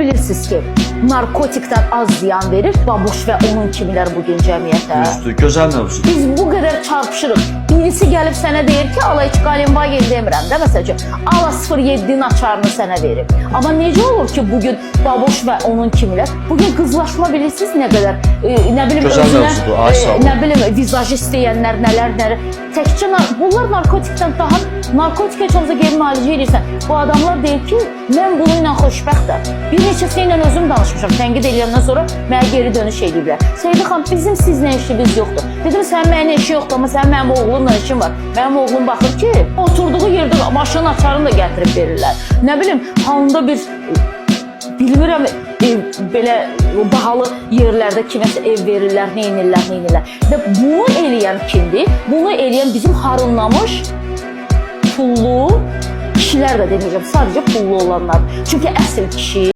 bilirsiniz ki, narkotikdən az ziyan verir Babuş və onun kimilər bugün cəmiyyətə. Düzdür, gözəl mövzudur. Biz bu qədər çarpışırıq. Birisi gəlib sənə deyir ki, ala iç Qalenbagen demirəm də, məsəl üçün, ala 07-nin açarını sənə verir. Amma necə olur ki, bugün Babuş və onun kimilər, bugün qızlaşma bilirsiniz nə qədər, nə bilim, gözəl mövzudur, ay sağ olun. nə bilim, vizaj istəyənlər, nələr. Təkcə bunlar narkotikdən daha, narkotika heç olmasa geri müalicə edirsən. Bu adamlar deyir ki, mən bununla xoşbəxtəm. Bir neçəsi ilə özüm danışmışam, tənqid edəndən sonra mənə geri dönüş ediblər. Seydi xan, bizim sizlə işimiz yoxdur. Dedim, sənin mənə işin yoxdur, amma sənin mənim oğlumla işin var. Mənim oğlum baxır ki, oturduğu yerdə maşının açarını da gətirib verirlər. Nə bilim, halında bir, bilmirəm, belə bahalı yerlərdə kiməsə ev verirlər, neynirlər. Və bunu eləyən kimdir? Bunu eləyən bizim harınlamış, pullu kişilər də deməyəcəm, sadəcə pullu olanlar. Çünki əsl kişi